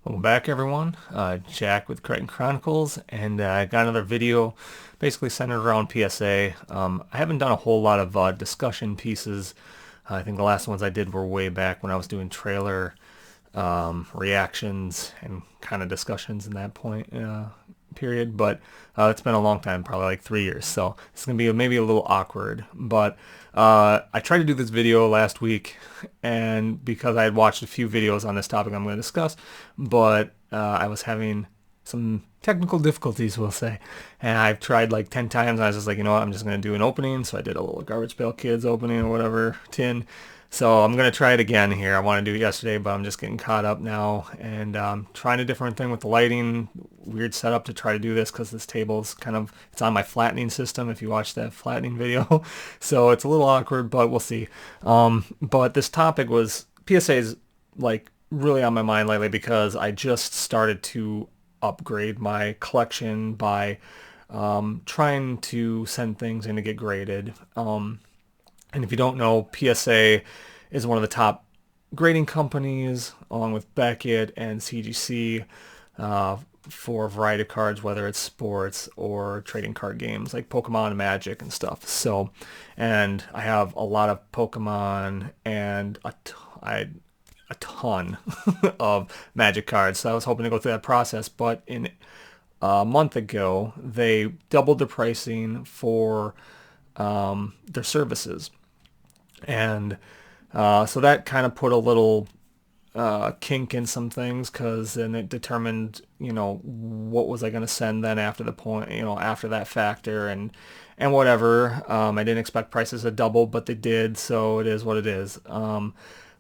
Welcome back, everyone. Jack with Crichton Chronicles, and I got another video basically centered around PSA. I haven't done a whole lot of discussion pieces. I think the last ones I did were way back when I was doing trailer reactions and kind of discussions in that point period, but it's been a long time, probably like 3 years, so it's going to be maybe a little awkward, but I tried to do this video last week, and because I had watched a few videos on this topic I'm going to discuss, but I was having some technical difficulties, we'll say, and I've tried like 10 times, and I was just like, you know what, I'm just going to do an opening, so I did a little Garbage Pail Kids opening or whatever, tin. So I'm going to try it again here. I want to do it yesterday, but I'm just getting caught up now and trying a different thing with the lighting. Weird setup to try to do this because this table's kind of, it's on my flattening system if you watch that flattening video. So it's a little awkward, but we'll see. But this topic was, PSA is like really on my mind lately because I just started to upgrade my collection by trying to send things in to get graded. And if you don't know, PSA is one of the top grading companies, along with Beckett and CGC, for a variety of cards, whether it's sports or trading card games like Pokemon and Magic and stuff. So, and I have a lot of Pokemon and a ton of Magic cards. So I was hoping to go through that process, but in a month ago, they doubled the pricing for their services. And so that kind of put a little kink in some things, because then it determined, what was I going to send then after the point, after that factor and whatever. I didn't expect prices to double, but they did, so it is what it is.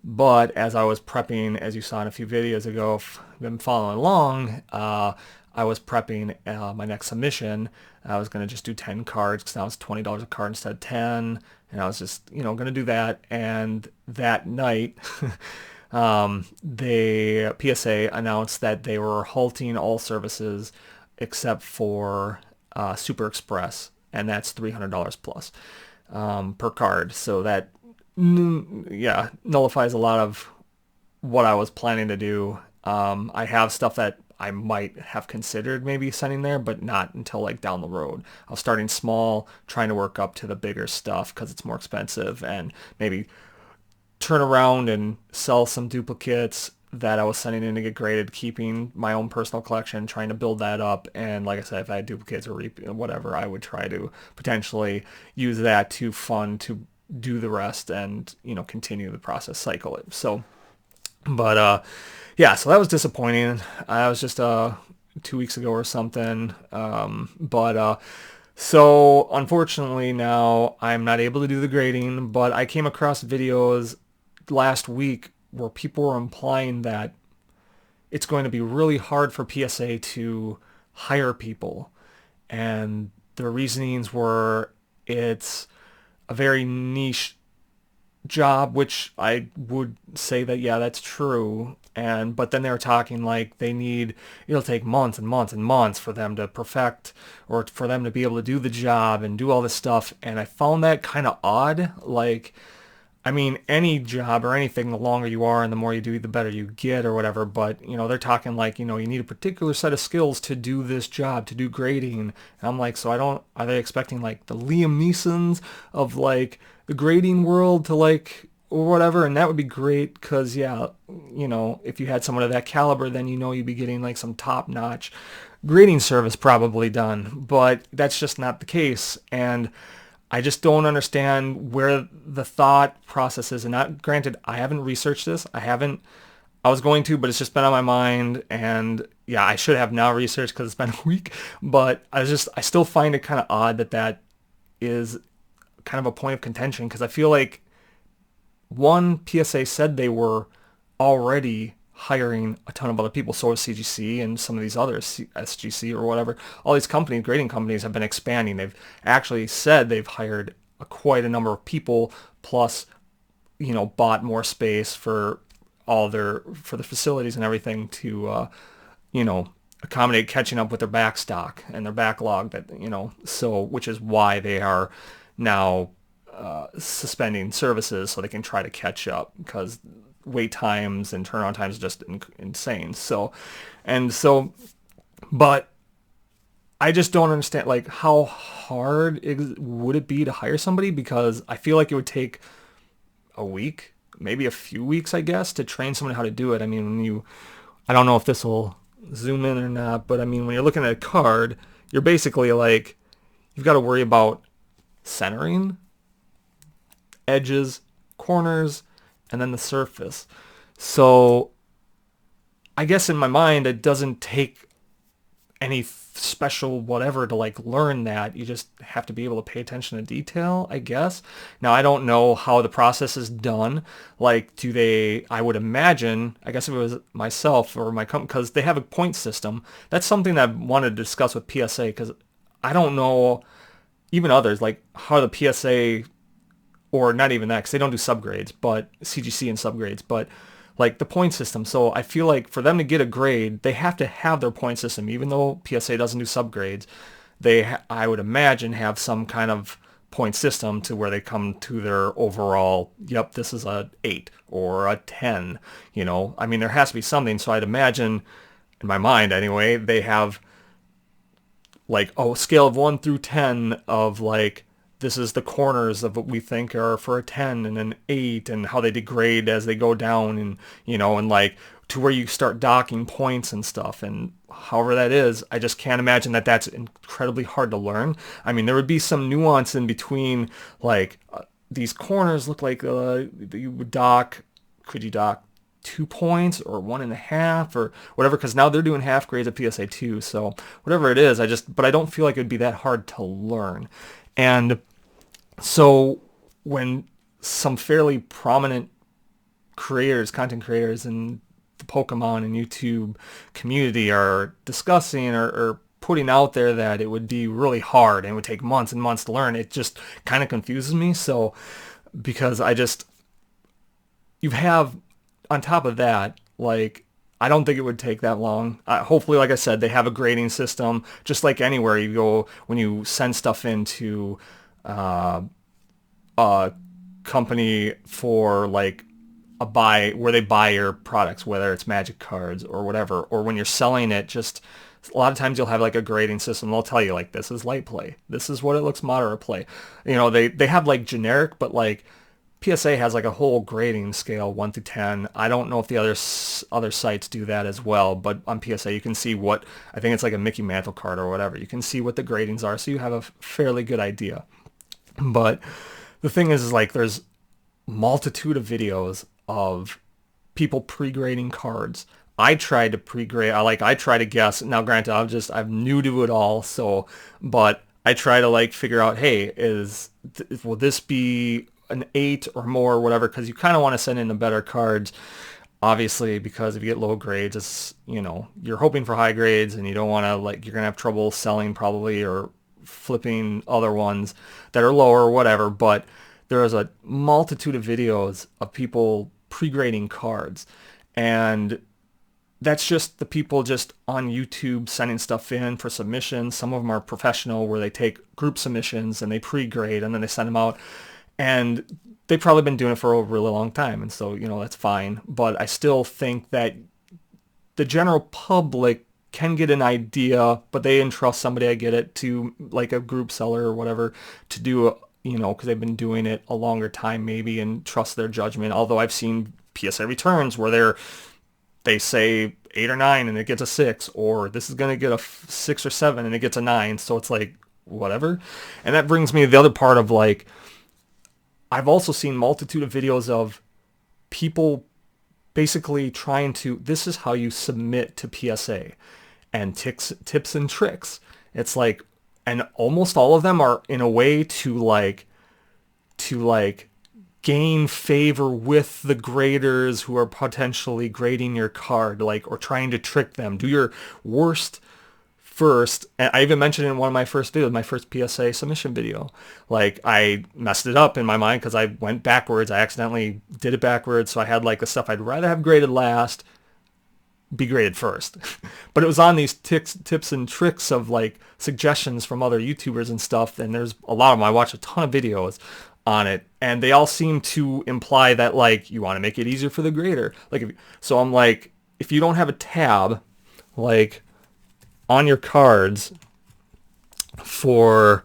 But as I was prepping, as you saw in a few videos ago, if you've been following along, I was prepping my next submission. I was going to just do 10 cards because now it's $20 a card instead of 10. And I was just, going to do that. And that night, the PSA announced that they were halting all services except for Super Express. And that's $300 plus per card. So that, yeah, nullifies a lot of what I was planning to do. I have stuff that I might have considered maybe sending there, but not until like down the road. I was starting small, trying to work up to the bigger stuff because it's more expensive, and maybe turn around and sell some duplicates that I was sending in to get graded, keeping my own personal collection, trying to build that up. And like I said, if I had duplicates or whatever, I would try to potentially use that to fund to do the rest and, continue the process cycle. So, but yeah, so that was disappointing. I was just 2 weeks ago or something. But so unfortunately now I'm not able to do the grading, but I came across videos last week where people were implying that it's going to be really hard for PSA to hire people. And the reasonings were it's a very niche job, which I would say that, yeah, that's true. But then they were talking like it'll take months and months and months for them to perfect, or for them to be able to do the job and do all this stuff. And I found that kind of odd. Like, I mean, any job or anything, the longer you are and the more you do, the better you get or whatever. But, they're talking like, you need a particular set of skills to do this job, to do grading. And I'm like, are they expecting like the Liam Neesons of like the grading world to like, or whatever? And that would be great because, yeah, if you had someone of that caliber, then, you'd be getting like some top-notch grading service probably done. But that's just not the case. And I just don't understand where the thought process is. And not granted, I haven't researched this. I was going to, but it's just been on my mind. And yeah, I should have now researched because it's been a week. But I still find it kind of odd that is kind of a point of contention, because I feel like, one, PSA said they were already hiring a ton of other people. So is CGC and some of these others, SGC or whatever. All these companies, grading companies, have been expanding. They've actually said they've hired quite a number of people, plus, bought more space for for the facilities and everything to, accommodate catching up with their back stock and their backlog so which is why they are now suspending services, so they can try to catch up, because wait times and turnaround times are just insane. But I just don't understand, like, how hard would it be to hire somebody? Because I feel like it would take a week, maybe a few weeks, I guess, to train someone how to do it. I mean, I don't know if this will zoom in or not, but I mean, when you're looking at a card, you're basically like, you've got to worry about centering, edges, corners, and then the surface. So I guess in my mind, it doesn't take any special whatever to like learn that. You just have to be able to pay attention to detail, I guess. Now, I don't know how the process is done. Like, I would imagine, I guess if it was myself or my company, because they have a point system. That's something that I wanted to discuss with PSA, because I don't know, even others, like how the PSA, or not even that, because they don't do subgrades, but CGC and subgrades, but like the point system. So I feel like for them to get a grade, they have to have their point system. Even though PSA doesn't do subgrades, I would imagine, have some kind of point system to where they come to their overall, yep, this is a 8 or a 10, I mean, there has to be something. So I'd imagine, in my mind anyway, they have like a scale of 1 through 10 of like, this is the corners of what we think are for a 10 and an 8, and how they degrade as they go down, and and like to where you start docking points and stuff. And however that is, I just can't imagine that that's incredibly hard to learn. I mean, there would be some nuance in between, like these corners look like you would dock. Could you dock 2 points or 1.5 or whatever? Because now they're doing half grades at PSA 2. So whatever it is, but I don't feel like it'd be that hard to learn. And so when some fairly prominent content creators in the Pokemon and YouTube community are discussing or putting out there that it would be really hard and it would take months and months to learn, it just kind of confuses me. So because you have, on top of that, like, I don't think it would take that long. Hopefully, like I said, they have a grading system, just like anywhere you go when you send stuff into a company for like where they buy your products, whether it's Magic cards or whatever, or when you're selling it, just a lot of times you'll have like a grading system. They'll tell you like, this is light play, this is what it looks moderate play. They have like generic, but like PSA has like a whole grading scale, 1 through 10. I don't know if the other sites do that as well, but on PSA you can see what, I think it's like a Mickey Mantle card or whatever. You can see what the gradings are, so you have a fairly good idea. But the thing is like, there's multitude of videos of people pre-grading cards. I tried to pre-grade. I try to guess. Now, granted, I'm new to it all, but I try to like figure out, hey, will this be an 8 or more or whatever? Because you kind of want to send in the better cards, obviously, because if you get low grades, it's, you're hoping for high grades, and you don't want to, like, you're going to have trouble selling probably, or flipping other ones that are lower or whatever. But there is a multitude of videos of people pre-grading cards, and that's just the people just on YouTube sending stuff in for submissions. Some of them are professional, where they take group submissions and they pre-grade and then they send them out, and they've probably been doing it for a really long time, and so that's fine. But I still think that the general public can get an idea, but they entrust somebody, I get it, to like a group seller or whatever, to do because they've been doing it a longer time maybe, and trust their judgment. Although I've seen PSA returns where they say 8 or 9 and it gets a 6, or this is going to get a 6 or 7 and it gets a 9. So it's like, whatever. And that brings me to the other part of like, I've also seen multitude of videos of people basically trying to, this is how you submit to PSA, and tips and tricks. It's like, and almost all of them are in a way to gain favor with the graders who are potentially grading your card, like, or trying to trick them. Do your worst first. And I even mentioned in one of my first videos, my first PSA submission video, like, I messed it up in my mind because I went backwards. I accidentally did it backwards. So I had like the stuff I'd rather have graded last be graded first. But it was on these tips and tricks of like suggestions from other YouTubers and stuff. And there's a lot of them. I watched a ton of videos on it, and they all seem to imply that like you want to make it easier for the grader. Like, so I'm like, if you don't have a tab, like on your cards for,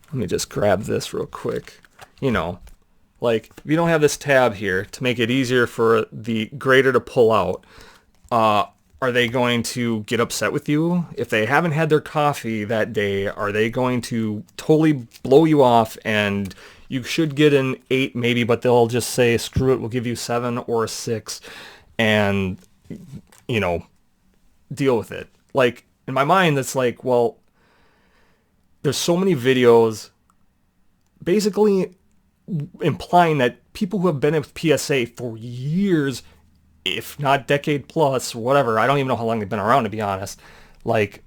let me just grab this real quick, you know, like if you don't have this tab here to make it easier for the grader to pull out, are they going to get upset with you? If they haven't had their coffee that day, are they going to totally blow you off and you should get an 8 maybe, but they'll just say, screw it, we'll give you 7 or a 6 and, you know, deal with it. Like, in my mind, it's like, well, there's so many videos basically implying that people who have been with PSA for years, if not decade plus, whatever, I don't even know how long they've been around, to be honest, like,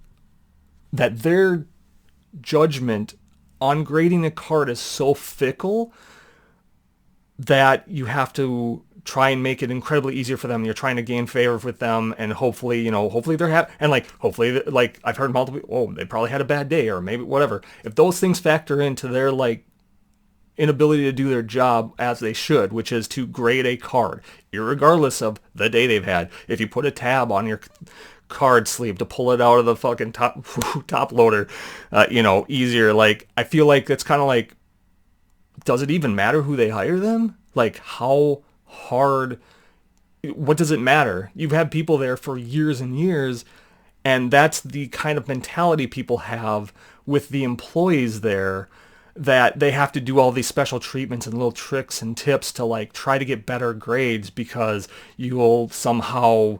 that their judgment on grading a card is so fickle that you have to try and make it incredibly easier for them. You're trying to gain favor with them, and hopefully, you know, hopefully they're happy. And like, hopefully, like I've heard multiple, oh, they probably had a bad day, or maybe whatever. If those things factor into their like inability to do their job as they should, which is to grade a card, irregardless of the day they've had. If you put a tab on your card sleeve to pull it out of the fucking top loader, you know, easier. Like, I feel like it's kind of like, does it even matter who they hire then? Like, how hard, what does it matter? You've had people there for years and years, and that's the kind of mentality people have with the employees there, that they have to do all these special treatments and little tricks and tips to like try to get better grades because you'll somehow,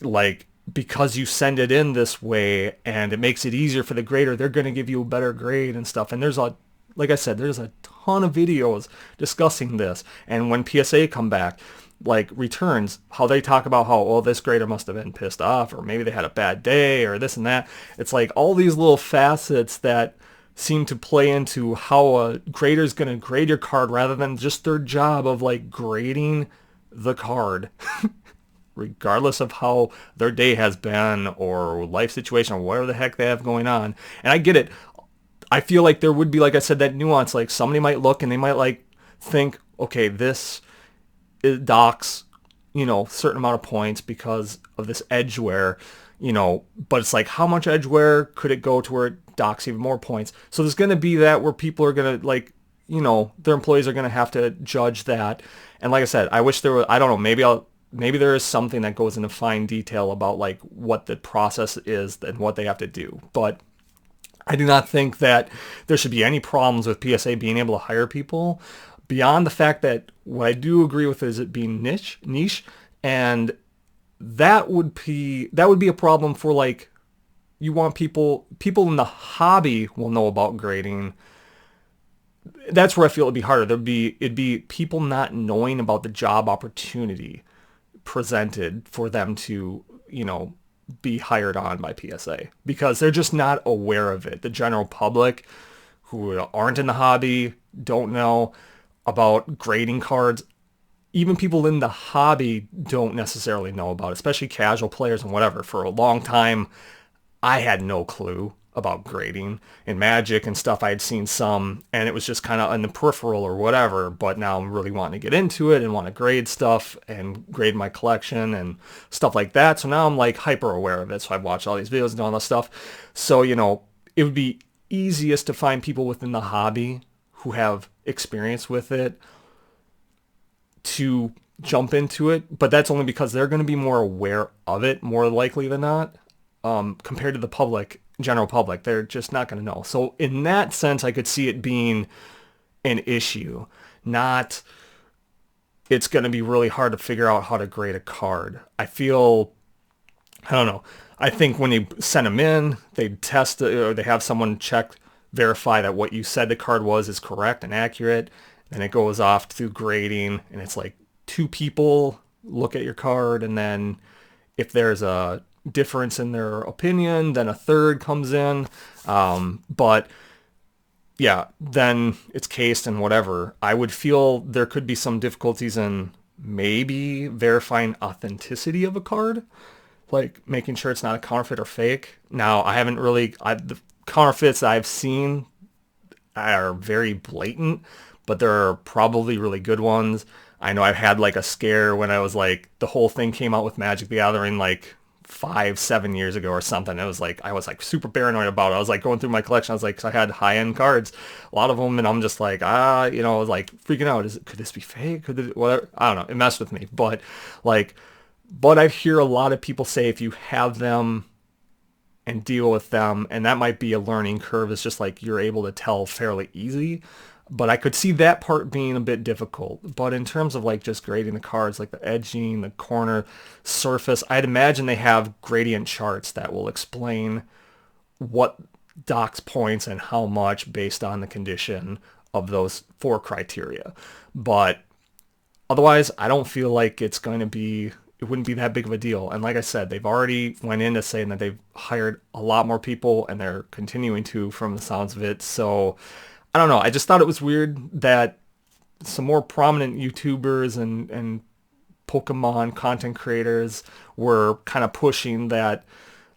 like, because you send it in this way and it makes it easier for the grader, they're going to give you a better grade and stuff. And there's a, like I said, there's a ton of videos discussing this. And when PSA come back, like returns, how they talk about how, oh, this grader must have been pissed off, or maybe they had a bad day, or this and that. It's like all these little facets that seem to play into how a grader's going to grade your card rather than just their job of like grading the card. Regardless of how their day has been or life situation or whatever the heck they have going on. And I get it. I feel like there would be, like I said, that nuance. Like somebody might look and they might like think, okay, this docks, you know, certain amount of points because of this edge wear, you know, but it's like, how much edge wear could it go to where it docks even more points? So there's going to be that where people are going to like, you know, their employees are going to have to judge that. And like I said, I wish there were, I don't know, maybe there is something that goes into fine detail about like what the process is and what they have to do. But I do not think that there should be any problems with PSA being able to hire people beyond the fact that what I do agree with is it being niche, and that would be a problem for like, you want people in the hobby will know about grading. That's where I feel it'd be harder. It'd be people not knowing about the job opportunity presented for them to, you know, be hired on by PSA because they're just not aware of it. The general public who aren't in the hobby don't know about grading cards. Even people in the hobby don't necessarily know about it, especially casual players and whatever. For a long time, I had no clue about grading. In Magic and stuff, I had seen some, and it was just kind of in the peripheral or whatever, but now I'm really wanting to get into it and want to grade stuff and grade my collection and stuff like that. So now I'm like hyper aware of it. So I've watched all these videos and all that stuff. So, you know, it would be easiest to find people within the hobby who have experience with it to jump into it, but that's only because they're going to be more aware of it, more likely than not, compared to the public, general public. They're just not going to know. So in that sense, I could see it being an issue. Not, it's going to be really hard to figure out how to grade a card. I don't know. I think when you send them in, they test it, or they have someone verify that what you said the card was is correct and accurate. Then it goes off through grading, and it's like 2 people look at your card, and then if there's a difference in their opinion, then a third comes in. But yeah, then it's cased and whatever. I would feel there could be some difficulties in maybe verifying authenticity of a card, like making sure it's not a counterfeit or fake. Now, the counterfeits that I've seen are very blatant, but there are probably really good ones. I know I've had like a scare when I was like, the whole thing came out with Magic the Gathering like 5, 7 years ago or something. It was like, I was like super paranoid about it. I was like going through my collection. I was like, 'cause I had high-end cards, a lot of them, and I'm just like, I was like freaking out. Could this be fake? Could this, whatever? I don't know. It messed with me, like, but I hear a lot of people say if you have them and deal with them, and that might be a learning curve. It's just like you're able to tell fairly easy. But I could see that part being a bit difficult. But in terms of like just grading the cards, like the edging, the corner surface, I'd imagine they have gradient charts that will explain what docks points and how much based on the condition of those 4 criteria. But otherwise, I don't feel like it wouldn't be that big of a deal. And like I said, they've already went into saying that they've hired a lot more people and they're continuing to from the sounds of it. So I don't know. I just thought it was weird that some more prominent YouTubers and Pokemon content creators were kind of pushing that,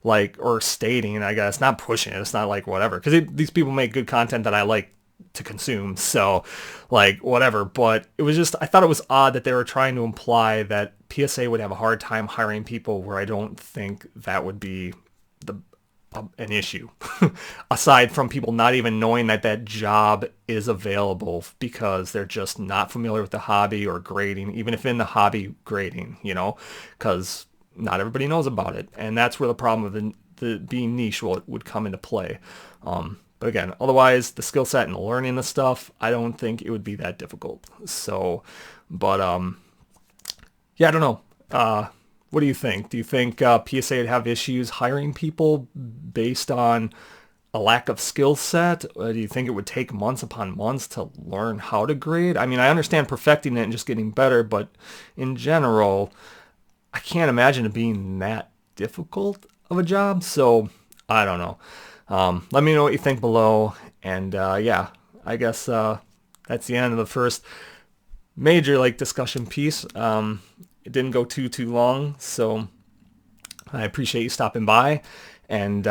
like, or stating, I guess, not pushing it. It's not like whatever, because these people make good content that I like to consume. So like whatever, but it was just, I thought it was odd that they were trying to imply that PSA would have a hard time hiring people, where I don't think that would be the an issue aside from people not even knowing that that job is available because they're just not familiar with the hobby or grading, even if in the hobby grading, because not everybody knows about it. And that's where the problem of the being niche would come into play. But again, otherwise, the skill set and learning the stuff, I don't think it would be that difficult. So, but yeah, I don't know. What do you think? Do you think PSA would have issues hiring people based on a lack of skill set? Or do you think it would take months upon months to learn how to grade? I mean, I understand perfecting it and just getting better, but in general, I can't imagine it being that difficult of a job. So I don't know. Let me know what you think below. And yeah, I guess that's the end of the first major like discussion piece. It didn't go too long, so I appreciate you stopping by, and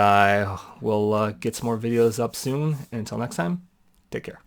we'll get some more videos up soon. And until next time, take care.